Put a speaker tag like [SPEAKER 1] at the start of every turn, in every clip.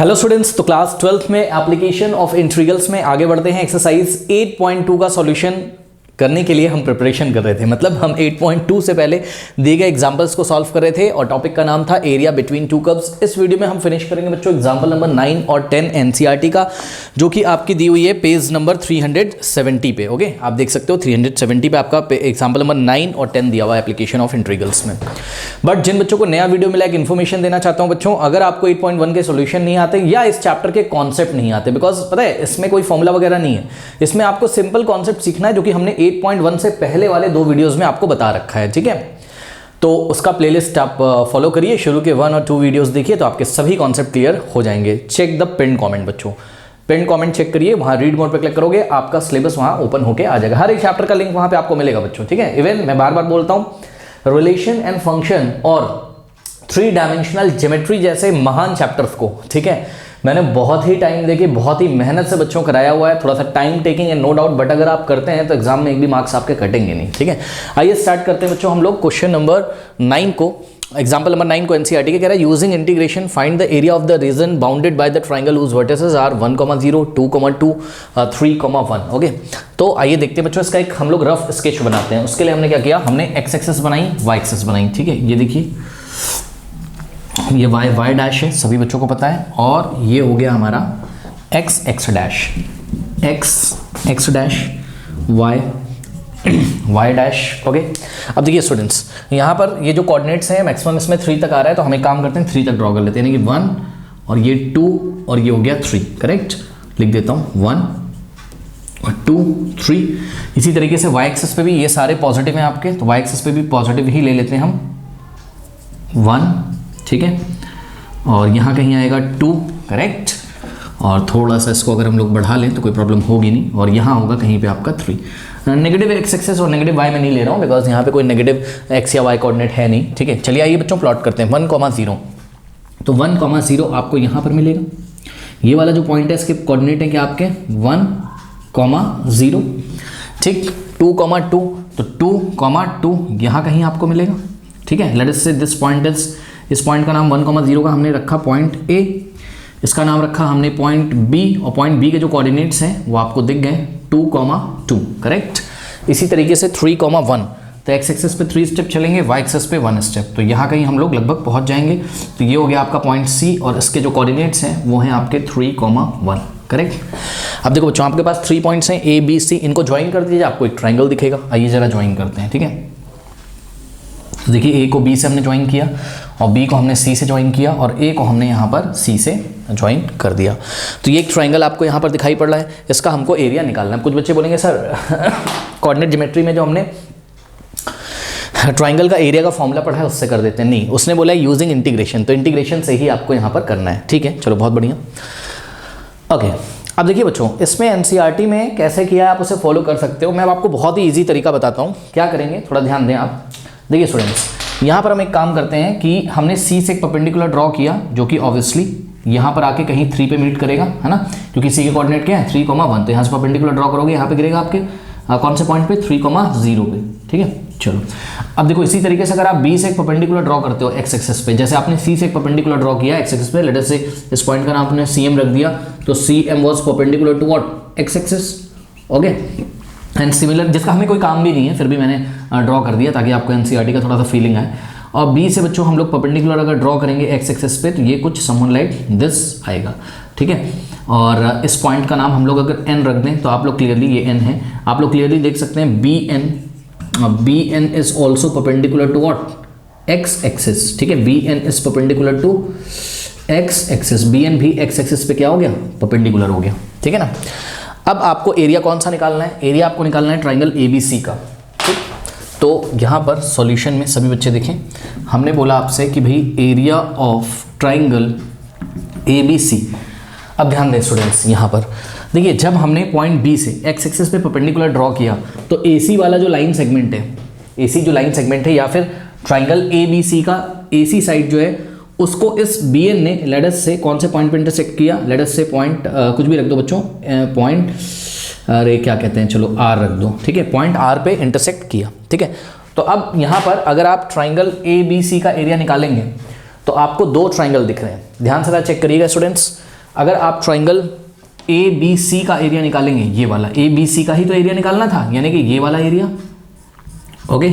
[SPEAKER 1] Hello students, तो class 12th में application of integrals में आगे बढ़ते हैं। एक्सरसाइज 8.2 का सॉल्यूशन करने के लिए हम प्रिपरेशन कर रहे थे, मतलब हम 8.2 से पहले दिए गए एग्जांपल्स को सॉल्व कर रहे थे और टॉपिक का नाम था एरिया बिटवीन टू कर्व्स। इस वीडियो में हम फिनिश करेंगे बच्चों एग्जांपल नंबर 9 और 10 एनसीईआरटी का, जो कि आपकी दी हुई है पेज नंबर 370 पे। ओके, आप देख सकते हो 370 पे आपका एग्जांपल नंबर 9 और 10 दिया हुआ है एप्लीकेशन ऑफ इंटीग्रल्स में। बट जिन बच्चों को नया वीडियो मिला, एक इन्फॉर्मेशन देना चाहता हूं बच्चों, अगर आपको 8.1 के सोल्यूशन नहीं आते या इस चैप्टर के कॉन्सेप्ट नहीं आते, बिकॉज पता है इसमें कोई फॉर्मूला वगैरह नहीं है, इसमें आपको सिंपल कॉन्सेप्ट सीखना है जो कि हमने 8.1 से पहले वाले 2 वीडियोस में आपको बता रखा है। ठीक है, तो उसका प्लेलिस्ट आप फॉलो करिए, शुरू के 1 और 2 वीडियोस देखिए तो आपके सभी कॉन्सेप्ट क्लियर हो जाएंगे। चेक द पिन कमेंट बच्चों, पिन कमेंट चेक करिए, वहां रीड मोड पे क्लिक करोगे, आपका सिलेबस वहां ओपन होके आ जाएगा। हर एक चैप्टर का लिंक वहां पे आपको मिलेगा बच्चों। ठीक है, इवन मैं बार बार बोलता हूं, रिलेशन एंड फंक्शन और 3 डायमेंशनल ज्योमेट्री जैसे महान चैप्टर्स को, ठीक है, मैंने बहुत ही टाइम देके बहुत ही मेहनत से बच्चों कराया हुआ है। थोड़ा सा टाइम टेकिंग है नो डाउट, बट अगर आप करते हैं तो एग्जाम में एक भी मार्क्स आपके कटेंगे नहीं। ठीक है, आइए स्टार्ट करते हैं बच्चों हम लोग क्वेश्चन नंबर 9 को। एग्जाम्पल नंबर 9 को एनसीईआरटी के कह रहा है using integration find the area of the region bounded by the triangle whose vertices are 1,0, 2,2, 3,1। Okay, तो आइए देखते हैं बच्चों इसका एक हम लोग रफ स्केच बनाते हैं। उसके लिए हमने क्या किया, हमने एक्स एक्सेस बनाई, वाई एक्सेस बनाई। ठीक है, ये देखिए, ये y डैश है, सभी बच्चों को पता है, और ये हो गया हमारा x dash, x dash, y dash. Okay, अब देखिए स्टूडेंट्स, यहाँ पर ये जो कोऑर्डिनेट्स हैं मैक्सिमम इसमें 3 तक आ रहा है, तो हम एक काम करते हैं 3 तक ड्रॉ कर लेते हैं, यानी कि 1 और ये 2 और ये हो गया 3। करेक्ट, लिख देता हूँ 1 और 2, 3। इसी तरीके से y एक्सिस पे भी ये सारे पॉजिटिव हैं आपके, तो y एक्सिस पे भी पॉजिटिव ही ले लेते हैं हम, 1। ठीक है, और यहाँ कहीं आएगा 2। करेक्ट, और थोड़ा सा इसको अगर हम लोग बढ़ा लें तो कोई प्रॉब्लम होगी नहीं, और यहाँ होगा कहीं पे आपका 3। नेगेटिव एक्स एक्सेस और नेगेटिव वाई में नहीं ले रहा हूँ, बिकॉज यहाँ पे कोई नेगेटिव एक्स या वाई कोऑर्डिनेट है नहीं। ठीक है, चलिए आइए बच्चों प्लॉट करते हैं 1,0। तो 1,0 आपको यहाँ पर मिलेगा, ये वाला जो पॉइंट है इसके कोऑर्डिनेट है क्या आपके 1,0। ठीक, 2,2, तो 2,2 यहाँ कहीं आपको मिलेगा। ठीक है, लेट अस से दिस पॉइंट इज, इस पॉइंट का नाम 1,0 का हमने रखा पॉइंट A, इसका नाम रखा हमने पॉइंट B, और पॉइंट B के जो कोऑर्डिनेट्स हैं वो आपको दिख गए 2,2। करेक्ट, इसी तरीके से 3,1, तो x एक्सिस पे 3 स्टेप चलेंगे, y एक्सिस पे 1 स्टेप, तो यहाँ कहीं हम लोग लगभग पहुँच जाएंगे। तो ये हो गया आपका पॉइंट C, और इसके जो कोऑर्डिनेट्स हैं वो हैं आपके 3,1। करेक्ट, अब देखो बच्चों आपके पास 3 पॉइंट्स हैं A, B, C, इनको ज्वाइन कर दीजिए, आपको एक ट्राइंगल दिखेगा। आइए जरा ज्वाइन करते हैं। ठीक है, तो देखिए A को B से हमने ज्वाइन किया, और B को हमने C से ज्वाइन किया, और A को हमने यहाँ पर C से ज्वाइन कर दिया। तो ये एक ट्राइंगल आपको यहाँ पर दिखाई पड़ रहा है, इसका हमको एरिया निकालना है। कुछ बच्चे बोलेंगे सर कोऑर्डिनेट ज्योमेट्री में जो हमने ट्राइंगल का एरिया का फॉर्मूला पढ़ा है उससे कर देते हैं, नहीं, उसने बोला है यूजिंग इंटीग्रेशन, तो इंटीग्रेशन से ही आपको यहाँ पर करना है। ठीक है, चलो बहुत बढ़िया। ओके, अब देखिए बच्चों इसमें एनसीईआरटी में कैसे किया है आप उसे फॉलो कर सकते हो। मैं आपको बहुत ही ईजी तरीका बताता हूँ, क्या करेंगे थोड़ा ध्यान दें आप। देखिए स्टूडेंट्स, यहाँ पर हम एक काम करते हैं कि हमने C से एक परपेंडिकुलर ड्रॉ किया, जो कि ऑब्वियसली यहाँ पर आके कहीं 3 पे मीट करेगा, है ना, क्योंकि C के कोऑर्डिनेट क्या है 3,1, तो यहाँ से परपेंडिकुलर ड्रॉ करोगे, यहाँ पे गिरेगा आपके कौन से पॉइंट पे 3,0 पे। ठीक है, चलो अब देखो इसी तरीके से अगर आप B से एक परपेंडिकुलर ड्रॉ करते हो x एक्सिस पे, जैसे आपने C से एक परपेंडिकुलर ड्रॉ किया x एक्सिस पे, लेट अस से इस पॉइंट का नाम आपने CM रख दिया, तो CM was perpendicular to what x axis. Okay, and similar, जिसका हमें कोई काम भी नहीं है फिर भी मैंने ड्रॉ कर दिया ताकि आपको एनसीईआरटी का थोड़ा सा फीलिंग आए। और B से बच्चों हम लोग परपेंडिकुलर अगर ड्रॉ करेंगे x एक्सिस पे, तो ये कुछ समवन लाइक दिस आएगा। ठीक है, और इस पॉइंट का नाम हम लोग अगर n रख दें तो आप लोग क्लियरली, ये n है, आप लोग क्लियरली देख सकते हैं BN is also perpendicular to what x axis. ठीक है, BN is perpendicular to x axis, BN भी x एक्सिस पे क्या हो गया, परपेंडिकुलर हो गया। ठीक है ना, अब आपको एरिया कौन सा निकालना है, एरिया आपको निकालना है ट्राइंगल ABC का। ठीक, तो यहाँ पर सॉल्यूशन में सभी बच्चे देखें, हमने बोला आपसे कि भाई एरिया ऑफ ट्राइंगल ABC। अब ध्यान दें स्टूडेंट्स, यहाँ पर देखिए जब हमने पॉइंट B से x एक्सिस पे परपेंडिकुलर ड्रॉ किया, तो AC वाला जो लाइन सेगमेंट है, AC जो लाइन सेगमेंट है, या फिर ट्राइंगल ABC का AC साइड जो है, उसको इस BN ने लेट अस से कौन से पॉइंट पे इंटरसेक्ट किया, लेट अस से पॉइंट कुछ भी रख दो बच्चों, पॉइंट अरे क्या कहते हैं, चलो R रख दो। ठीक है, पॉइंट R पे इंटरसेक्ट किया। ठीक है, तो अब यहाँ पर अगर आप ट्राइंगल ABC का एरिया निकालेंगे तो आपको 2 ट्राइंगल दिख रहे हैं, ध्यान से चेक करिएगा स्टूडेंट्स। अगर आप ट्राइंगल ए बी सी का एरिया निकालेंगे, ये वाला ए बी सी का ही तो एरिया निकालना था, यानी कि ये वाला एरिया, ओके,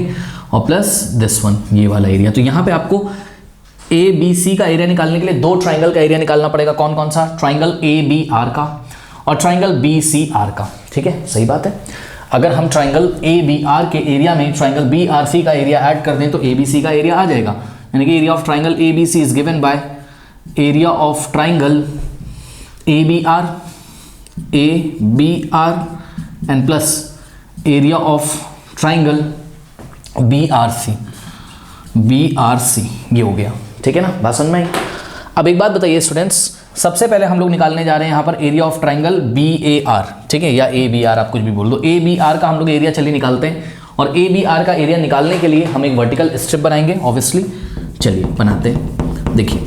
[SPEAKER 1] और प्लस दिस वन, ये वाला एरिया। तो यहाँ पे आपको ए बी सी का एरिया निकालने के लिए दो ट्राइंगल का एरिया निकालना पड़ेगा। कौन कौन सा? ट्राइंगल ए बी आर का और ट्राइंगल बी सी आर का। ठीक है, सही बात है। अगर हम ट्राइंगल ए बी आर के एरिया में ट्राइंगल बी आर सी का एरिया ऐड कर दें तो ए बी सी का एरिया आ जाएगा, यानी कि area of triangle A B C is given by area of triangle A B R and plus area of triangle B R C, ये हो गया। ठीक है ना, बात समझ में आई। अब एक बात बताइए स्टूडेंट्स, सबसे पहले हम लोग निकालने जा रहे हैं यहाँ पर area of triangle B A R, ठीक है, या ए बी आर, आप कुछ भी बोल दो। ए बी आर का हम लोग एरिया चलिए निकालते हैं, और ए बी आर का एरिया निकालने के लिए हम एक वर्टिकल स्ट्रिप बनाएंगे ऑब्वियसली। चलिए बनाते हैं, देखिए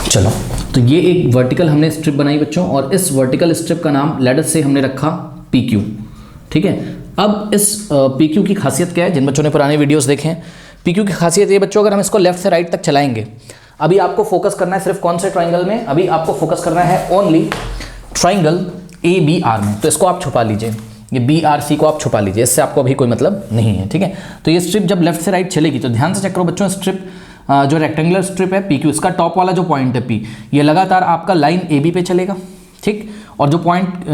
[SPEAKER 1] चलो, तो ये एक वर्टिकल हमने स्ट्रिप बनाई बच्चों, और इस वर्टिकल स्ट्रिप का नाम लेटर से हमने रखा पी क्यू। ठीक है, अब इस पी क्यू की खासियत क्या है? जिन बच्चों ने पुराने वीडियोस देखे हैं, पी क्यू की खासियत ये बच्चों, अगर हम इसको लेफ्ट से राइट तक चलाएंगे, अभी आपको फोकस करना है सिर्फ कौन से ट्राइंगल में? अभी आपको फोकस करना है only triangle A B R में। तो इसको आप छुपा लीजिए, ये बी आर सी को आप छुपा लीजिए, इससे आपको अभी कोई मतलब नहीं है। ठीक है, तो ये स्ट्रिप जब लेफ्ट से राइट चलेगी तो ध्यान से चेक करो बच्चों, स्ट्रिप जो रेक्टेंगुलर स्ट्रिप है पी क्यू, इसका टॉप वाला जो पॉइंट है पी, ये लगातार आपका लाइन ए बी पे चलेगा। ठीक, और जो पॉइंट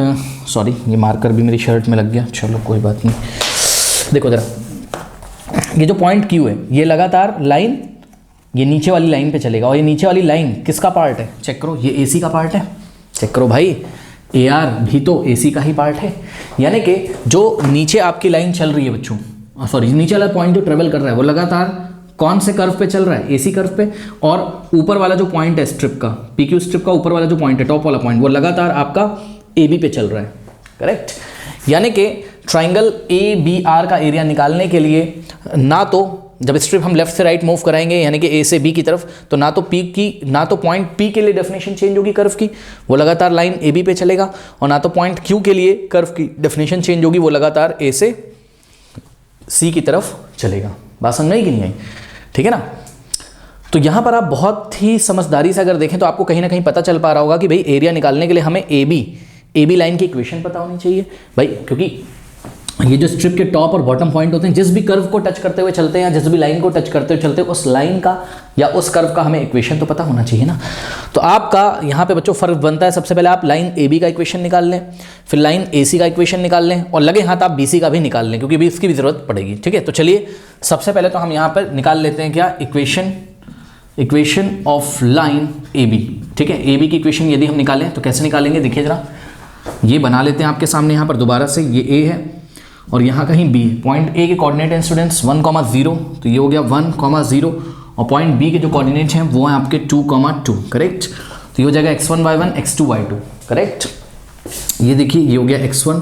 [SPEAKER 1] सॉरी, ये मार्कर भी मेरी शर्ट में लग गया, चलो कोई बात नहीं। देखो जरा, ये जो पॉइंट क्यू है ये लगातार लाइन ये नीचे वाली लाइन पे चलेगा, और ये नीचे वाली लाइन किसका पार्ट है? चेक करो, ये एसी का पार्ट है। चेक करो भाई, ए आर भी तो एसी का ही पार्ट है, यानी कि जो नीचे आपकी लाइन चल रही है बच्चों, सॉरी, नीचे वाला पॉइंट जो ट्रेवल कर रहा है वो लगातार कौन से कर्व पे चल रहा है? एसी कर्व पे। और ऊपर वाला जो पॉइंट है स्ट्रिप का, पी क्यू स्ट्रिप का ऊपर वाला जो पॉइंट है, टॉप वाला पॉइंट, वो लगातार आपका ए बी पे चल रहा है। करेक्ट, यानी कि ट्राइंगल ए बी आर का एरिया निकालने के लिए ना तो जब स्ट्रिप हम लेफ्ट से राइट मूव कराएंगे यानी कि ए से बी की तरफ, तो ना तो पॉइंट पी के लिए डेफिनेशन चेंज होगी कर्व की, वो लगातार लाइन ए बी पे चलेगा, और ना तो पॉइंट क्यू के लिए कर्व की डेफिनेशन चेंज होगी, वो लगातार ए से सी की तरफ चलेगा। बात समझ में आई कि नहीं आई? ठीक है ना, तो यहां पर आप बहुत ही समझदारी से अगर देखें तो आपको कहीं ना कहीं पता चल पा रहा होगा कि भाई एरिया निकालने के लिए हमें ए बी लाइन की इक्वेशन पता होनी चाहिए भाई, क्योंकि ये जो स्ट्रिप के टॉप और बॉटम पॉइंट होते हैं, जिस भी कर्व को टच करते हुए चलते हैं या जिस भी लाइन को टच करते हुए चलते हैं, उस लाइन का या उस कर्व का हमें इक्वेशन तो पता होना चाहिए ना। तो आपका यहाँ पे बच्चों फर्क बनता है, सबसे पहले आप लाइन ए बी का इक्वेशन निकाल लें, फिर लाइन ए सी का इक्वेशन निकाल लें, और लगे हाथ आप बी सी का भी निकाल लें, क्योंकि अभी इसकी भी जरूरत पड़ेगी। ठीक है, तो चलिए सबसे पहले तो हम यहाँ पर निकाल लेते हैं क्या? Equation of line A B. ठीक है, ए बी की इक्वेशन यदि हम निकालें तो कैसे निकालेंगे? देखिए जरा, ये बना लेते हैं आपके सामने यहाँ पर दोबारा से, ये ए है और यहाँ कहीं बी, पॉइंट ए के कोऑर्डिनेट हैं स्टूडेंट्स 1,0, तो ये हो गया 1,0, और पॉइंट बी के जो कोऑर्डिनेट हैं वो हैं आपके 2,2। करेक्ट, तो ये हो जाएगा x1 y1 x2 y2। Correct, ये देखिए ये हो गया x1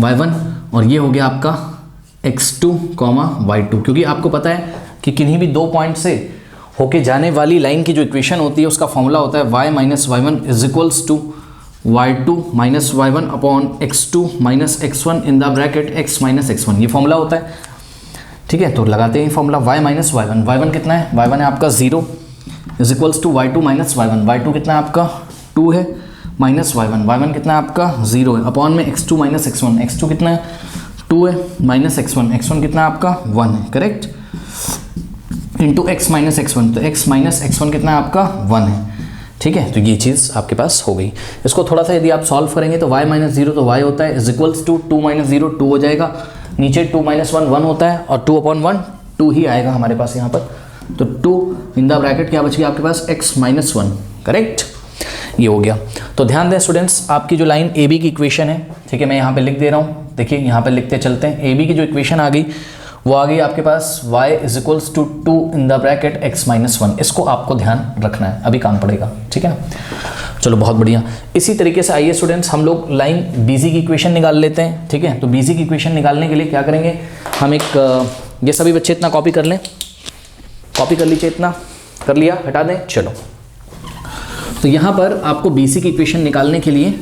[SPEAKER 1] y1 और ये हो गया आपका x2 y2, क्योंकि आपको पता है कि किन्हीं भी दो पॉइंट से होके जाने वाली लाइन की जो इक्वेशन होती है उसका फॉर्मूला होता है y minus y1 is equals to y2 minus y1 upon x2 minus x1 in the bracket x minus x1, ये फॉर्मूला होता है। ठीक है, तो लगाते हैं फॉर्मूला y माइनस y1 कितना है? y1 है आपका 0 is equals to y2 minus y1 कितना है आपका 2 है, माइनस y1 कितना है आपका 0 है, अपॉन में x2 माइनस x1 कितना है 2 है, माइनस x1 कितना है आपका 1 है। Correct, into x minus x1, तो x माइनस x1 कितना है आपका 1 है। ठीक है, तो ये चीज़ आपके पास हो गई। इसको थोड़ा सा यदि आप सॉल्व करेंगे तो y माइनस 0 तो y होता है इज इक्वल्स टू 2 माइनस 0 2 हो जाएगा, नीचे 2 माइनस 1 होता है, और 2 अपॉन 1 2 ही आएगा हमारे पास यहाँ पर, तो 2 इन द ब्रैकेट क्या बच गया आपके पास x माइनस 1। करेक्ट, ये हो गया। तो ध्यान दें स्टूडेंट्स, आपकी जो लाइन ए बी की इक्वेशन है, ठीक है, मैं यहाँ पे लिख दे रहा हूँ, देखिए यहाँ पे लिखते चलते हैं। ए बी की जो इक्वेशन आ गई वो आ गई आपके पास y is equals to 2 in the bracket x minus 1। इसको आपको ध्यान रखना है, अभी काम पड़ेगा। ठीक है ना, चलो बहुत बढ़िया। इसी तरीके से आइए स्टूडेंट्स, हम लोग लाइन BC की इक्वेशन निकाल लेते हैं। ठीक है, तो BC की इक्वेशन निकालने के लिए क्या करेंगे हम, एक ये सभी बच्चे इतना कॉपी कर लें, कॉपी कर लीजिए, इतना कर लिया, हटा दें। चलो, तो यहाँ पर आपको BC की इक्वेशन निकालने के लिए,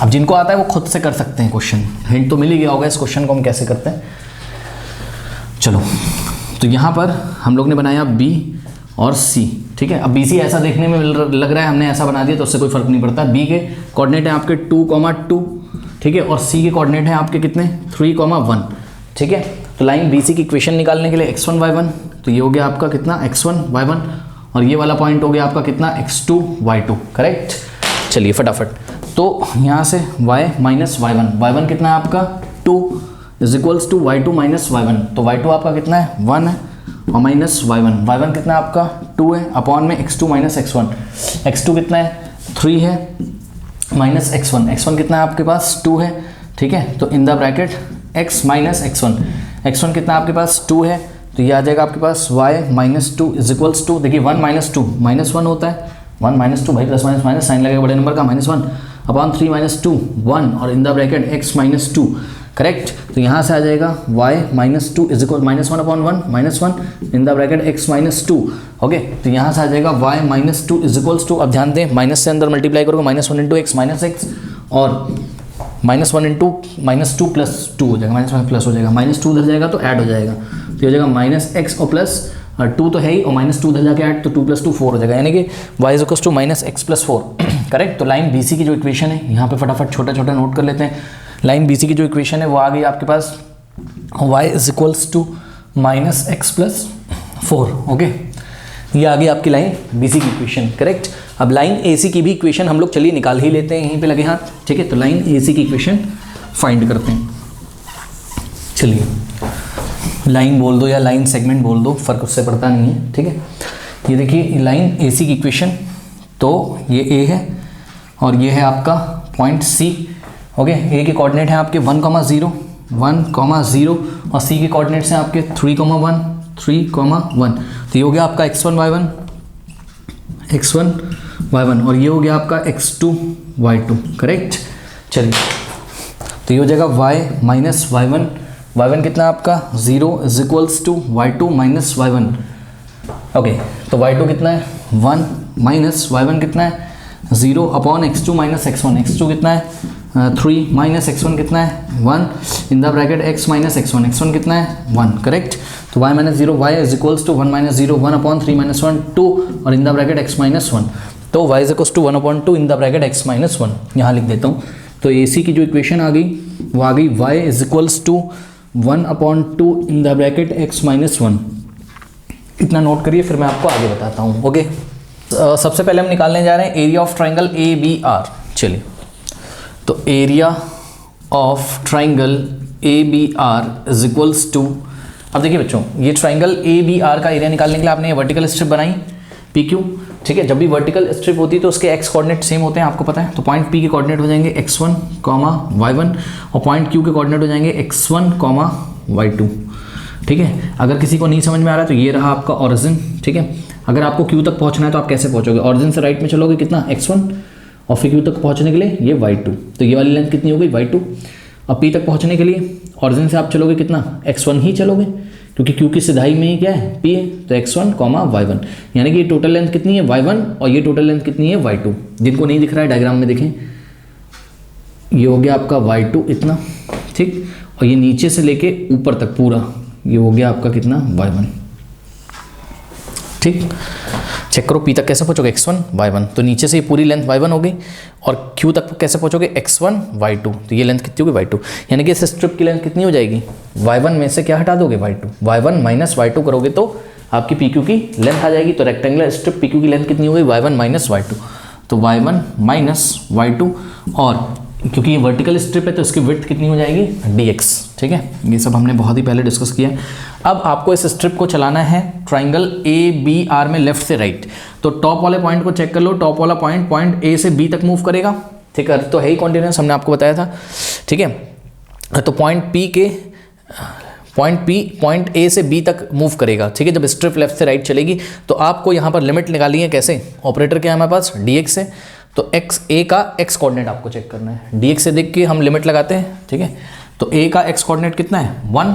[SPEAKER 1] अब जिनको आता है वो खुद से कर सकते हैं क्वेश्चन, हिंट तो मिल ही गया होगा इस क्वेश्चन को हम कैसे करते हैं। चलो तो यहाँ पर हम लोग ने बनाया बी और सी, ठीक है। अब बी सी ऐसा देखने में लग रहा है, हमने ऐसा बना दिया तो उससे कोई फर्क नहीं पड़ता। बी के कोऑर्डिनेट है आपके 2,2, ठीक है, और सी के कोऑर्डिनेट है आपके कितने 3,1, ठीक है। तो लाइन बी सी की इक्वेशन निकालने के लिए x1 y1, तो ये हो गया आपका कितना x1 y1, और ये वाला पॉइंट हो गया आपका कितना x2 y2, करेक्ट। चलिए फटाफट, तो यहाँ से y माइनस y1 कितना है आपका 2 is equals to y2 minus y1, तो y2 आपका कितना है 1 है, और माइनस y1 कितना है आपका 2 है, अपॉन में x2 माइनस x1 कितना है 3 है, माइनस x1 कितना है आपके पास 2 है, ठीक है। तो इन the bracket x minus x1 कितना आपके पास 2 है, तो ये आ जाएगा आपके पास y minus 2 is equals to, देखिए 1 माइनस 2 माइनस 1 होता है, 1 माइनस 2 भाई प्लस माइनस माइनस साइन लगेगा बड़े नंबर का, -1 अपॉन 3 माइनस 2 1, और in the bracket x minus 2, correct. तो यहाँ से आ जाएगा y minus 2 is equal -1 upon 1 -1 in the bracket x minus 2, okay. तो यहाँ से आ जाएगा y minus 2 is equals to, अब ध्यान दें माइनस से अंदर मल्टीप्लाई करोगे -1 इंटू एक्स माइनस एक्स, और -1 इंटू -2 प्लस 2 हो जाएगा, -1 प्लस हो जाएगा, -2 उधर जाएगा तो ऐड हो जाएगा, तो हो जाएगा माइनस एक्स और प्लस 2 तो है ही, और -2 उधर जाके ऐड, तो 2 + 2 4 हो जाएगा, यानी कि y is equals to -x + 4, करेक्ट। तो लाइन बी सी की जो इक्वेशन है यहाँ पे फटाफट छोटा छोटा नोट कर लेते हैं। लाइन बी सी की जो इक्वेशन है वो आ गई आपके पास y is equals to -x + 4, okay. ये आ गई आपकी लाइन बी सी की इक्वेशन, करेक्ट। अब लाइन ए सी की भी इक्वेशन हम लोग चलिए निकाल ही लेते हैं, यहीं पे लगे हाथ, ठीक है। तो लाइन ए सी की इक्वेशन फाइंड करते हैं, चलिए लाइन बोल दो या लाइन सेगमेंट बोल दो, फर्क उससे पड़ता नहीं है, ठीक है। ये देखिए लाइन ए सी की इक्वेशन, तो ये ए है और ये है आपका पॉइंट सी, ओके। ए के कोऑर्डिनेट हैं आपके 1,0 और सी के कोऑर्डिनेट्स हैं आपके 3,1 तो ये हो गया आपका x1 y1 और ये हो गया आपका x2 y2, करेक्ट। चलिए तो ये हो जाएगा y माइनस y1 कितना आपका 0 is equals to y2 minus y1, okay. तो y2 कितना है 1 माइनस y1 कितना है 0 अपॉन x2 माइनस x1 कितना है 3 माइनस x1 कितना है 1 in the bracket x minus x1 कितना है 1, करेक्ट। तो y minus 0 y is equals to 1 minus 0 1 upon 3 minus 1 2 और in the bracket x minus 1, तो y is equals to 1 upon 2 in the bracket x minus 1, यहाँ लिख देता हूँ। तो ए सी की जो इक्वेशन आ गई वो आ गई y is equals to 1 upon 2 in the bracket x minus 1, इतना नोट करिए फिर मैं आपको आगे बताता हूँ, ओके। सबसे पहले हम निकालने जा रहे हैं area of triangle A B R. चलिए तो area of triangle A B R is equals to, अब देखिए बच्चों ये ट्राइंगल ए बी आर का एरिया निकालने के लिए आपने ये वर्टिकल स्ट्रिप बनाई पी क्यू, ठीक है। जब भी वर्टिकल स्ट्रिप होती है तो उसके एक्स कोऑर्डिनेट सेम होते हैं, आपको पता है। तो पॉइंट पी के कोऑर्डिनेट हो जाएंगे x1, y1 और पॉइंट क्यू के कोऑर्डिनेट हो जाएंगे x1, y2, ठीक है। अगर किसी को नहीं समझ में आ रहा है तो ये रहा आपका ओरिजिन, ठीक है। अगर आपको क्यू तक पहुंचना है तो आप कैसे पहुंचोगे, ओरिजिन से राइट में चलोगे कितना x1 और फिर क्यू तक पहुंचने के लिए ये y2, तो ये वाली लेंथ कितनी हो गई y2। अब p तक पहुंचने के लिए ओरिजिन से आप चलोगे कितना x1 ही चलोगे, क्योंकि क्यू की सिधाई में ही क्या है p है, तो x1, y1, यानी कि ये टोटल लेंथ कितनी है y1 और ये टोटल लेंथ कितनी है y2। जिनको नहीं दिख रहा है डायग्राम में देखें, ये हो गया आपका y2 इतना, ठीक, और ये नीचे से लेके ऊपर तक पूरा ये हो गया आपका कितना y1, ठीक। चेक करो p तक कैसे पहुंचोगे x1 y1, तो नीचे से ये पूरी लेंथ y1 हो गई, और q तक कैसे पहुंचोगे x1 y2, तो ये लेंथ कितनी होगी y2, यानी कि इस स्ट्रिप की लेंथ कितनी हो जाएगी y1 में से क्या हटा दोगे y2, y1 माइनस y2 करोगे तो आपकी pq की लेंथ आ जाएगी। तो रेक्टेंगुलर स्ट्रिप pq की लेंथ कितनी हो गई y1 माइनस y2, तो y1 माइनस y2, और क्योंकि ये वर्टिकल स्ट्रिप है तो इसकी विड्थ कितनी हो जाएगी dx, ठीक है। ये सब हमने बहुत ही पहले डिस्कस किया है। अब आपको इस स्ट्रिप को चलाना है ट्राइंगल ए बी आर में लेफ्ट से राइट, तो टॉप वाले पॉइंट को चेक कर लो, टॉप वाला पॉइंट ए से बी तक मूव करेगा, ठीक है, तो है ही कॉन्टिन्यूअस, हमने आपको बताया था, ठीक है। तो पॉइंट ए से बी तक मूव करेगा, ठीक है। जब स्ट्रिप लेफ्ट से राइट चलेगी तो आपको यहाँ पर लिमिट निकाली है कैसे, ऑपरेटर क्या है हमारे पास dx से, तो x a का x कोऑर्डिनेट आपको चेक करना है, dx से देख के हम लिमिट लगाते हैं, ठीक है। तो a का x कोऑर्डिनेट कितना है 1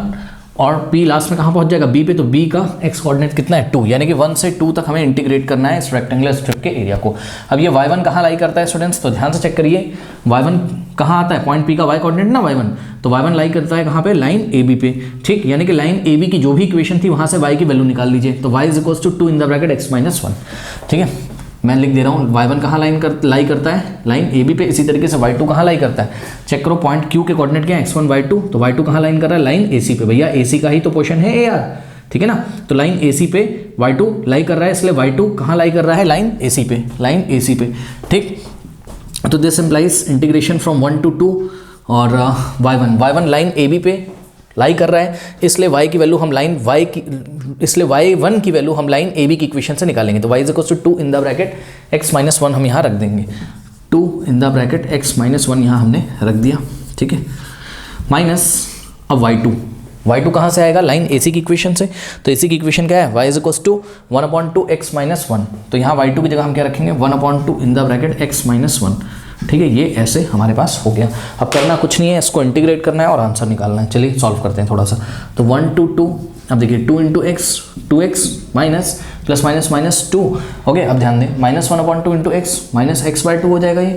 [SPEAKER 1] और P लास्ट में कहाँ पहुँच जाएगा, B पे, तो B का x कोऑर्डिनेट कितना है 2, यानी कि 1 से 2 तक हमें इंटीग्रेट करना है इस रेक्टेंगुलर स्ट्रिप के एरिया को। अब ये y1 कहाँ लाई करता है स्टूडेंट्स, तो ध्यान से चेक करिए, y1 कहाँ आता है, पॉइंट P का y कोऑर्डिनेट ना y1, तो y1 लाई करता है कहाँ पे, लाइन AB पे, ठीक, यानी कि लाइन AB की जो भी इक्वेशन थी वहाँ से y की वैल्यू निकाल लीजिए, तो y is equals to 2 in the bracket x minus 1, ठीक है। मैं लिख दे रहा हूँ y1 कहाँ लाई करता है, लाइन AB पे, इसी तरीके से y2 कहाँ लाई करता है, चेक करो, पॉइंट Q के कोऑर्डिनेट क्या है x1 y2, तो y2 कहाँ लाइन कर रहा है, लाइन AC पे, भैया AC का ही तो पोर्शन है AR, ठीक है ना, तो लाइन AC पे y2 लाई कर रहा है, इसलिए y2 कहाँ लाई कर रहा है, लाइन AC पे, लाइन AC पे, ठीक। तो this implies integration from 1 to 2 और y1 लाइन AB पे लाई कर रहा है, इसलिए y की वैल्यू हम लाइन y की, इसलिए y1 की वैल्यू हम लाइन AB की इक्वेशन से निकालेंगे, तो y is equal to 2 in the bracket x minus 1 हम यहाँ रख देंगे, 2 in the bracket x minus 1 यहाँ हमने रख दिया, ठीक है, माइनस अब y2 कहाँ से आएगा, लाइन AC की इक्वेशन से, तो AC की इक्वेशन क्या है, y is equal to 1/2 x minus 1, तो यहाँ y2 की जगह हम क्या रखेंगे, 1/2 इन द ब्रैकेट x माइनस 1, ठीक है, ये ऐसे हमारे पास हो गया। अब करना कुछ नहीं है, इसको इंटीग्रेट करना है और आंसर निकालना है, चलिए सॉल्व करते हैं थोड़ा सा। तो 1 to 2, अब देखिए 2 into x, 2x minus plus minus minus 2, okay, अब ध्यान दें, minus 1/2 into x minus x/2 हो जाएगा ये,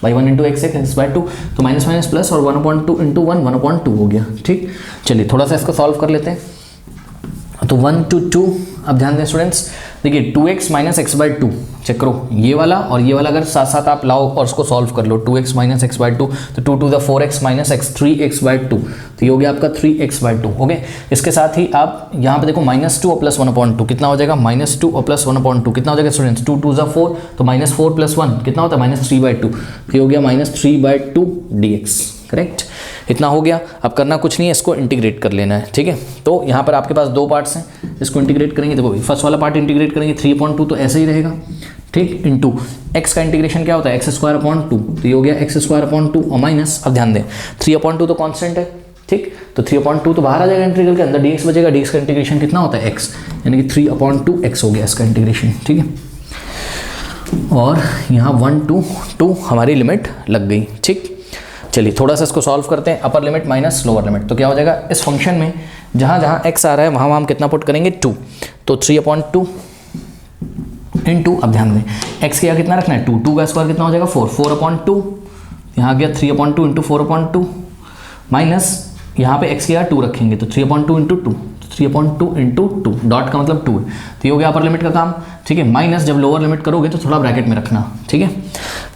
[SPEAKER 1] बाई 1 इंटू एक्स x/2, तो माइनस माइनस प्लस और 1/2 इंटू 1/2 हो गया, ठीक। चलिए थोड़ा सा इसको सॉल्व कर लेते हैं, तो 1 to 2, अब ध्यान दें स्टूडेंट्स, देखिए 2x माइनस x/2, चेक करो ये वाला और ये वाला अगर साथ साथ आप लाओ और उसको सॉल्व कर लो, 2x माइनस x/2, तो 2 to the 4x minus x 3x/2, तो ये हो गया आपका 3x/2, ओके। इसके साथ ही आप यहाँ पे देखो -2 और प्लस 1/2 कितना हो जाएगा, -2 और प्लस 1/2 कितना हो जाएगा स्टूडेंट्स, 2 2 4, तो -4 प्लस 1 कितना होता है, -3/2, तो ये हो गया -3/2 dx, करेक्ट, इतना हो गया। अब करना कुछ नहीं है, इसको इंटीग्रेट कर लेना है, ठीक है। तो यहाँ पर आपके पास दो पार्ट्स हैं, इसको इंटीग्रेट करेंगे, देखो फर्स्ट वाला पार्ट इंटीग्रेट करेंगे 3/2, तो ऐसे ही रहेगा, ठीक, इंटू एक्स का इंटीग्रेशन क्या होता है, x² 2, तो ये हो गया x² 2 और माइनस, अब ध्यान दें 3/2 तो कांस्टेंट है, ठीक, तो 3/2 तो बाहर आ जाएगा इंटीग्रल के अंदर, dx बचेगा, dx का इंटीग्रेशन कितना होता है x, यानी कि 3/2x हो गया इसका इंटीग्रेशन, ठीक है। और यहाँ 1 to 2 हमारी लिमिट लग गई, ठीक। चलिए थोड़ा सा इसको सॉल्व करते हैं, upper limit minus lower limit, तो क्या हो जाएगा, इस फंक्शन में जहाँ जहाँ x आ रहा है वहाँ हम कितना पुट करेंगे 2, तो 3/2 इंटू, अब ध्यान दें x के यहाँ कितना रखना है 2, 2 का स्क्वायर कितना हो जाएगा 4, 4/2, यहाँ गया 3/2 इंटू 4/2, माइनस यहाँ पे x के यहाँ 2 रखेंगे, तो 3/2 इंटू 2, 3/2 इंटू 2, डॉट का मतलब 2 है, तो ये हो गया अपर लिमिट का काम, ठीक है। माइनस जब लोअर लिमिट करोगे तो थोड़ा ब्रैकेट में रखना, ठीक है,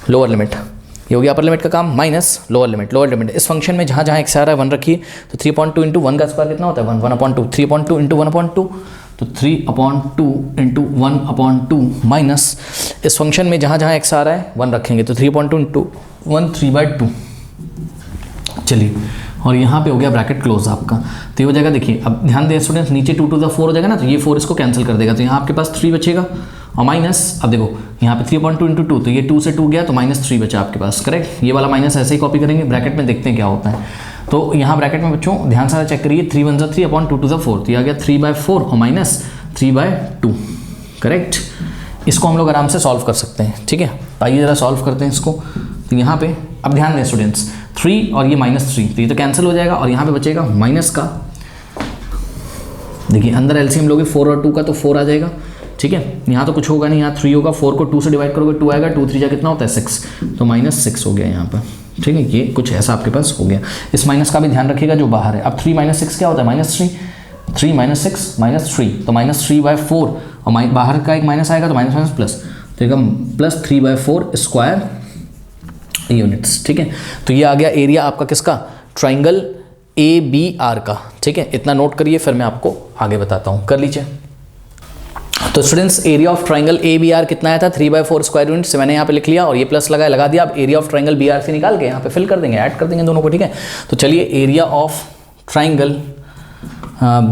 [SPEAKER 1] लोअर लिमिट, ये हो गया अपर लिमिट का काम, माइनस लोअर लिमिट, इस फंक्शन में जहाँ जहाँ x आ रहा है 1 रखिए, तो 3/2 इंटू 1 का स्क्वायर कितना होता है 1/2, 3/2 इंटू 1/2, तो 3/2 इंटू 1/2, माइनस इस फंक्शन में जहाँ जहाँ x आ रहा है 1 रखेंगे, तो 3/2 इंटू 1 3/2, चलिए, और यहाँ पे हो गया ब्रैकेट क्लोज आपका, तो ये हो जाएगा, देखिए अब ध्यान दें स्टूडेंट्स, नीचे 2 to the 4 हो जाएगा ना, तो ये 4 इसको कैंसिल कर देगा, तो यहाँ आपके पास 3 बचेगा, और माइनस, अब देखो यहाँ पे 3/2 इंटू 2, तो ये 2 से 2 गया, तो -3 बचा आपके पास, करेक्ट। ये वाला माइनस ऐसे ही कॉपी करेंगे, ब्रैकेट में देखते हैं क्या होता है, तो यहाँ ब्रैकेट में बच्चों ध्यान से चेक करिए, 3 1 3/2 to the 4, तो ये आ गया 3/4 और माइनस 3/2, करेक्ट। इसको हम लोग आराम से सॉल्व कर सकते हैं, ठीक है। आइए ज़रा सॉल्व करते हैं इसको, तो यहाँ पे अब ध्यान दें स्टूडेंट्स, 3 और ये -3, तो ये तो कैंसिल हो जाएगा, और यहाँ पे बचेगा माइनस का, देखिए अंदर एलसीएम लोगे 4 और 2 का, तो 4 आ जाएगा, ठीक है। यहाँ तो कुछ होगा नहीं, यहाँ 3 होगा, 4 को 2 से डिवाइड करोगे 2 आएगा, 2 3 जा कितना होता है 6, तो -6 हो गया यहाँ पर, ठीक है। ये कुछ ऐसा आपके पास हो गया, इस माइनस का भी ध्यान रखिएगा जो बाहर है। अब 3 - 6 क्या होता है -3, 3 - 6 -3, तो -3/4, और बाहर का एक माइनस आएगा तो माइनस प्लस, तो एकदम प्लस 3/4 स्क्वायर यूनिट्स, ठीक है। तो ये आ गया एरिया आपका किसका, ट्राइंगल ABR का, ठीक है। इतना नोट करिए, फिर मैं आपको आगे बताता हूँ, कर लीजिए। तो students area of triangle ABR कितना आया था 3/4 स्क्वायर यूनिट्स, मैंने यहाँ पे लिख लिया और ये प्लस लगा दिया। अब एरिया ऑफ ट्राइंगल BRC निकाल के यहाँ पे फिल कर देंगे, ऐड कर देंगे दोनों को, ठीक है। तो चलिए एरिया ऑफ ट्राइंगल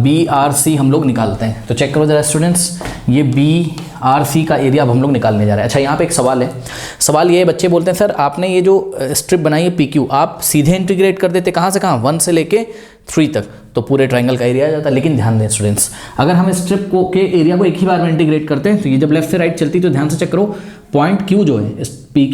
[SPEAKER 1] BRC हम लोग निकालते हैं, तो चेक करो जरा स्टूडेंट्स, ये BRC का एरिया अब हम लोग निकालने जा रहे हैं। अच्छा यहाँ पे एक सवाल है, सवाल ये बच्चे बोलते हैं सर आपने ये जो स्ट्रिप बनाई है PQ, आप सीधे इंटीग्रेट कर देते कहाँ से कहाँ, 1 से लेके 3 तक, तो पूरे ट्राइंगल का एरिया आ जाता है। लेकिन ध्यान दें स्टूडेंट्स, अगर हम स्ट्रिप को के एरिया को एक ही बार में इंटीग्रेट करते हैं, तो ये जब लेफ्ट से राइट चलती है, तो ध्यान से चेक करो, पॉइंट Q जो है पी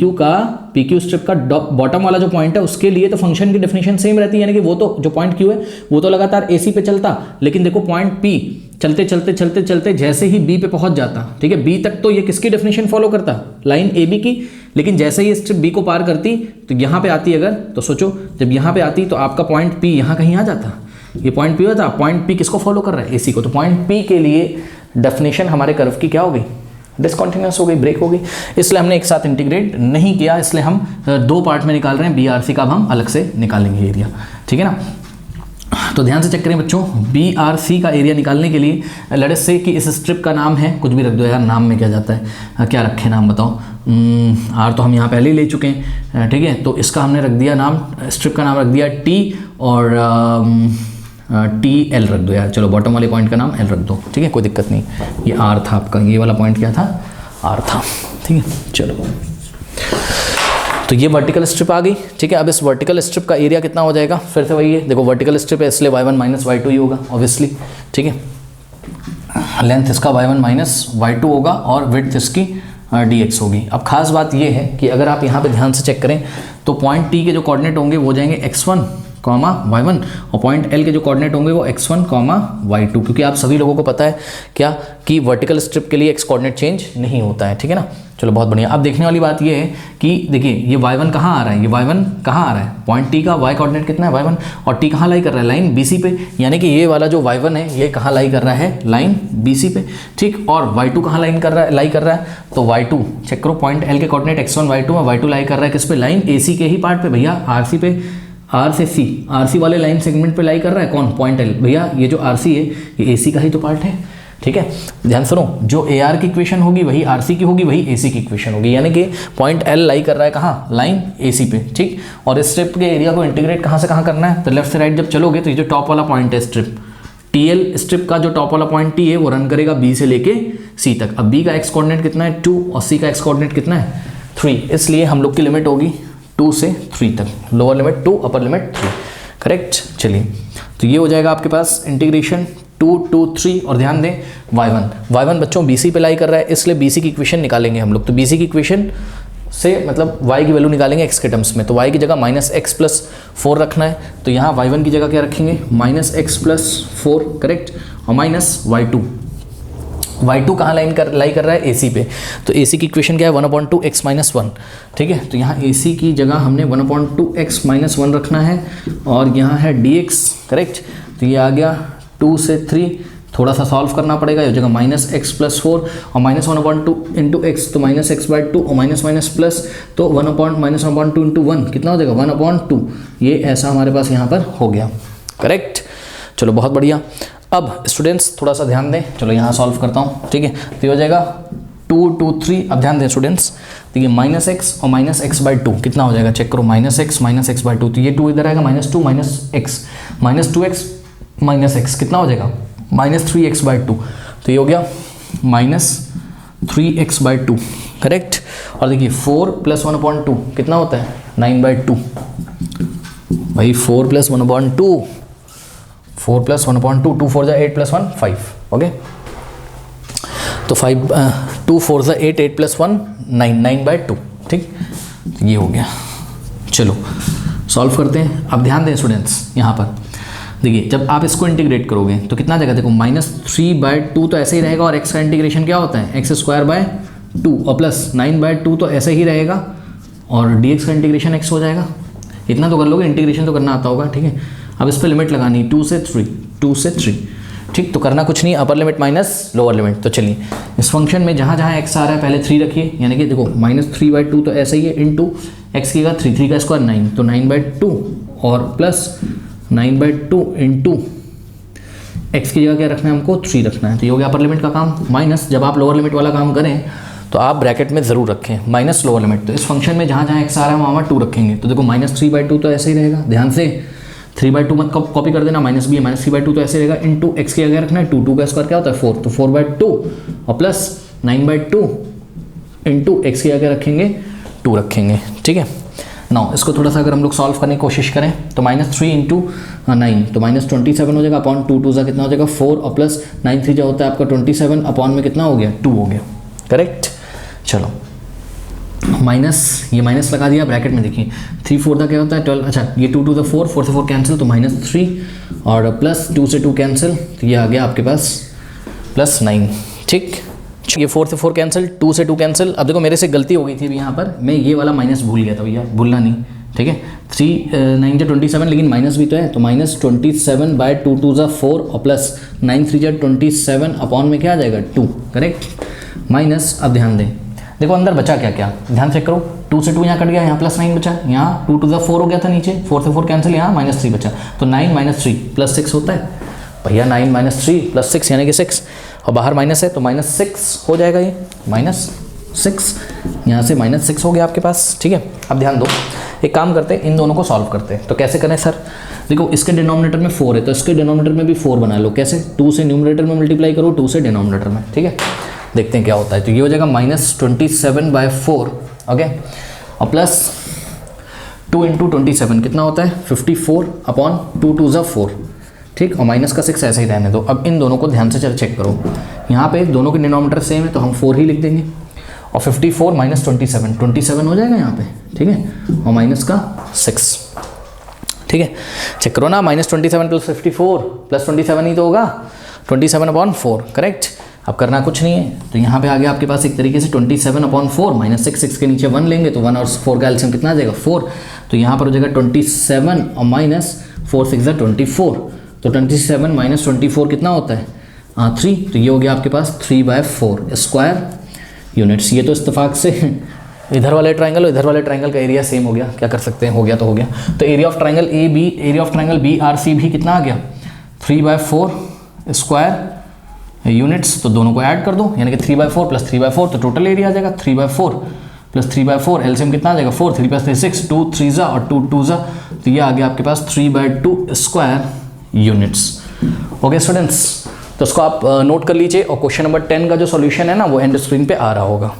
[SPEAKER 1] क्यू स्ट्रिप का बॉटम वाला जो पॉइंट है उसके लिए तो फंक्शन की डेफिनेशन सेम रहती है, यानी कि वो तो जो पॉइंट क्यू है वो तो लगातार AC पे चलता, लेकिन देखो पॉइंट P चलते चलते चलते चलते जैसे ही B पे पहुंच जाता, ठीक है, B तक तो ये किसकी डेफिनेशन फॉलो करता, लाइन AB की, लेकिन जैसे ही स्ट्रिप B को पार करती तो यहाँ पे आती अगर, तो सोचो जब यहाँ पे आती तो आपका पॉइंट P यहाँ कहीं आ जाता, ये पॉइंट P होता, पॉइंट P किसको फॉलो कर रहा है, AC को, तो पॉइंट P के लिए डेफिनेशन हमारे कर्व की क्या हो गई, डिसकंटिन्यूअस हो गई, ब्रेक हो गई, इसलिए हमने एक साथ इंटीग्रेट नहीं किया, इसलिए हम दो पार्ट में निकाल रहे हैं, BRC का अब हम अलग से निकालेंगे एरिया, ठीक है ना। तो ध्यान से चेक करें बच्चों, BRC का एरिया निकालने के लिए लेट अस से कि इस स्ट्रिप का नाम है, कुछ भी रख दो यार, नाम में क्या जाता है, क्या रखे नाम बताओ, R तो हम यहाँ पहले ही ले चुके हैं, ठीक है, तो इसका हमने रख दिया नाम, स्ट्रिप का नाम रख दिया T और TL रख दो यार, चलो बॉटम वाले पॉइंट का नाम L रख दो, ठीक है, कोई दिक्कत नहीं, ये R था आपका, ये वाला पॉइंट क्या था, R था, ठीक है। चलो तो ये वर्टिकल स्ट्रिप आ गई, ठीक है। अब इस वर्टिकल स्ट्रिप का एरिया कितना हो जाएगा, फिर से वही है, देखो वर्टिकल स्ट्रिप है इसलिए y1 माइनस y2 ही होगा ऑब्वियसली, ठीक है। लेंथ इसका y1 माइनस y2 होगा और विड्थ इसकी dx होगी। अब खास बात ये है कि अगर आप यहाँ पे ध्यान से चेक करें तो पॉइंट T के जो कोऑर्डिनेट होंगे वो जाएंगे x1 कॉमा y1 और पॉइंट L के जो कोऑर्डिनेट होंगे वो x1 कॉमा y2, क्योंकि आप सभी लोगों को पता है क्या कि वर्टिकल स्ट्रिप के लिए x कोऑर्डिनेट चेंज नहीं होता है, ठीक है ना। चलो बहुत बढ़िया। अब देखने वाली बात ये है कि देखिए ये y1 कहाँ आ रहा है, ये y1 कहाँ आ रहा है, पॉइंट T का y कोऑर्डिनेट कितना है y1 और T कहाँ लाई कर रहा है, लाइन BC पे, यानी कि ये वाला जो y1 है ये कहाँ लाई कर रहा है, लाइन BC पे, ठीक। और y2 कहाँ लाई कर रहा है, तो y2 चेक करो, पॉइंट L के कोऑर्डिनेट x1 y2 और y2 लाई कर रहा है किस पे, लाइन AC के ही पार्ट पे भैया, RC पे, R से C, RC वाले लाइन सेगमेंट पे लाई कर रहा है कौन, पॉइंट L, भैया ये जो RC है ये AC का ही तो पार्ट है, ठीक है। ध्यान सुनो, जो AR की इक्वेशन होगी वही RC की होगी, वही AC की इक्वेशन होगी, यानी कि पॉइंट L लाई कर रहा है कहाँ, लाइन AC पे, ठीक। और इस स्ट्रिप के एरिया को इंटीग्रेट कहाँ से कहाँ करना है, तो लेफ्ट से राइट जब चलोगे तो ये जो टॉप वाला पॉइंट है स्ट्रिप TL स्ट्रिप का जो टॉप वाला पॉइंट T है वो रन करेगा B से लेके C तक। अब B का x कोऑर्डिनेट कितना है 2 और C का x कोऑर्डिनेट कितना है 3, इसलिए हम लोग की लिमिट होगी 2 से 3 तक, lower limit 2 upper limit 3, correct. चलिए तो ये हो जाएगा आपके पास इंटीग्रेशन 2 2 3 और ध्यान दें y1 बच्चों BC पे लाई कर रहा है इसलिए BC की इक्वेशन निकालेंगे हम लोग, तो BC की इक्वेशन से मतलब y की वैल्यू निकालेंगे x के टर्म्स में, तो y की जगह माइनस एक्स प्लस 4 रखना है, तो यहाँ y1 की जगह क्या रखेंगे माइनस एक्स प्लस 4, करेक्ट, और माइनस y2 कहाँ लाई कर रहा है AC पे, तो AC की इक्वेशन क्या है 1/2 x माइनस 1, ठीक है। तो यहाँ AC की जगह हमने 1/2 x माइनस 1 रखना है और यहाँ है dx, करेक्ट। तो ये आ गया 2 से 3, थोड़ा सा सॉल्व करना पड़ेगा, ये जगह माइनस एक्स प्लस 4 और माइनस 1/2 इंटू एक्स, तो माइनस एक्स बाई 2 और माइनस माइनस प्लस, तो माइनस 1/2 इंटू 1 कितना हो जाएगा 1/2, ये ऐसा हमारे पास यहाँ पर हो गया, करेक्ट। चलो बहुत बढ़िया। अब स्टूडेंट्स थोड़ा सा ध्यान दें, चलो यहाँ सॉल्व करता हूँ, ठीक है। तो ये हो जाएगा 2 2 3, अब ध्यान दें स्टूडेंट्स, तो ये माइनस एक्स और माइनस एक्स बाई 2 कितना हो जाएगा, चेक करो, माइनस एक्स बाई 2, तो ये 2 इधर आएगा, minus 2 minus x, minus 2x minus x कितना हो जाएगा माइनस 3x बाई 2, तो ये हो गया माइनस 3x बाई 2, करेक्ट। और देखिए 4 प्लस 1/2 कितना होता है 9/2, भाई 4 प्लस 1/2, 4 प्लस 1/2, 2 4 8 प्लस 1 5, ओके। तो 2 4 8 प्लस 1 9/2, ठीक, ये हो गया। चलो सॉल्व करते हैं। अब ध्यान दें स्टूडेंट्स, यहाँ पर देखिए जब आप इसको इंटीग्रेट करोगे तो कितना जाएगा, देखो माइनस 3/2 तो ऐसे ही रहेगा और x का इंटीग्रेशन क्या होता है x² 2 और प्लस 9/2 तो ऐसे ही रहेगा और dx का इंटीग्रेशन x हो जाएगा, इतना तो कर लोगे, इंटीग्रेशन तो करना आता होगा, ठीक है। अब इस पर लिमिट लगानी 2 से 3, ठीक, तो करना कुछ नहीं, upper limit minus lower limit. तो चलिए इस फंक्शन में जहाँ जहाँ x आ रहा है पहले 3 रखिए, यानी कि देखो माइनस 3/2 तो ऐसे ही है, इंटू एक्स की जगह 3 का स्क्वायर 9, तो 9/2 और प्लस 9/2 इंटू एक्स की जगह क्या रखना है हमको 3 रखना है, तो ये हो गया अपर लिमिट का काम, माइनस जब आप लोअर लिमिट वाला काम करें तो आप ब्रैकेट में ज़रूर रखें माइनस लोअर लिमिट। तो इस फंक्शन में जहाँ जहाँ एक्स आ रहा है वहाँ 2 रखेंगे, तो देखो माइनस 3/2 तो ऐसे ही रहेगा, ध्यान से 3/2 मत कॉपी कर देना, माइनस भी है, माइनस 3/2 तो ऐसे रहेगा, इंटू एक्स की जगह रखना है 2 का स्क्वायर क्या होता है 4, तो 4/2 और प्लस 9/2 इंटू एक्स की जगह रखेंगे 2 रखेंगे, ठीक है। नाउ इसको थोड़ा सा अगर हम लोग सॉल्व करने की कोशिश करें तो माइनस 3 इंटू 9 तो माइनस 27 हो जाएगा, अपॉन 2 2 कितना हो जाएगा 4 और प्लस 9 3 जो होता है आपका 27, अपॉन में कितना हो गया 2 हो गया, करेक्ट। चलो माइनस, ये माइनस लगा दिया ब्रैकेट में, देखिए 3 4 का क्या होता है 12, अच्छा ये 2 to the 4, 4 से 4 कैंसिल तो -3 और प्लस 2 से 2 कैंसिल तो ये आ गया आपके पास +9। ठीक, ये 4 से 4 कैंसिल, 2 से 2 कैंसिल। अब देखो मेरे से गलती हो गई थी अभी यहाँ पर, मैं ये वाला माइनस भूल गया था भैया, भूलना नहीं, ठीक है। 3 9 जा 27 लेकिन माइनस भी तो है, तो -27/2 2 जा 4 और प्लस 9 3 जा 27 अपॉन में क्या आ जाएगा 2, करेक्ट। माइनस, अब ध्यान दें, देखो अंदर बचा क्या क्या, ध्यान चेक करो, 2 से 2 यहाँ कट गया, यहाँ +9 बचा, यहाँ 2 to the 4 हो गया था नीचे, 4 से 4 कैंसिल, यहाँ -3 बचा, तो 9 - 3 +6 होता है भैया, 9 - 3 +6 यानी कि 6, और बाहर माइनस है तो -6 हो जाएगा, ये -6, यहाँ से -6 हो गया आपके पास, ठीक है। अब ध्यान दो, एक काम करते हैं, इन दोनों को सॉल्व करते हैं। तो कैसे करें सर, देखो इसके डिनोमिनेटर में 4 है तो इसके डिनोमिनेटर में भी 4 बना लो, कैसे, 2 से न्यूमरेटर में मल्टीप्लाई करो, 2 से डिनोमिनेटर में, ठीक है। देखते हैं क्या होता है, तो ये हो जाएगा -27/4, ओके, और प्लस 2 × 27 कितना होता है 54 अपॉन 2 2 जा 4, ठीक, और माइनस का 6 ऐसे ही रहने दो। अब इन दोनों को ध्यान से चेक करो, यहाँ पे दोनों के डिनोमिनेटर सेम है तो हम 4 ही लिख देंगे, और 54 - 27 हो जाएगा यहाँ पे, ठीक है, और माइनस का 6, ठीक है। चेक करो ना, -27 + 54 + 27 ही तो होगा, 27/4, करेक्ट। अब करना कुछ नहीं है, तो यहाँ पे आ गया आपके पास एक तरीके से 27/4 -6 के नीचे 1 लेंगे तो 1 और 4 का एलसीएम कितना आ जाएगा 4, तो यहाँ पर हो जाएगा 27 और -4 6 जा 24, तो 27 - 24 कितना होता है 3, तो ये हो गया आपके पास 3/4 स्क्वायर यूनिट्स। ये तो इत्तेफाक से इधर वाले ट्राइंगल और इधर वाले ट्राइंगल का एरिया सेम हो गया, क्या कर सकते हैं, हो गया तो हो गया। तो area of triangle area of triangle BRC भी कितना आ गया 3/4 स्क्वायर यूनिट्स, तो दोनों को ऐड कर दो, यानी कि 3/4 + 3/4, तो टोटल एरिया आ जाएगा 3/4 + 3/4, एलसीएम कितना आ जाएगा 4, 3 + 3 6, 2 3 जा और 2 2 जा, तो ये आ गया आपके पास 3/2 स्क्वायर यूनिट्स। ओके स्टूडेंट्स, तो उसको आप नोट कर लीजिए, और क्वेश्चन नंबर 10 का जो सॉल्यूशन है ना वो एंड स्क्रीन पे आ रहा होगा।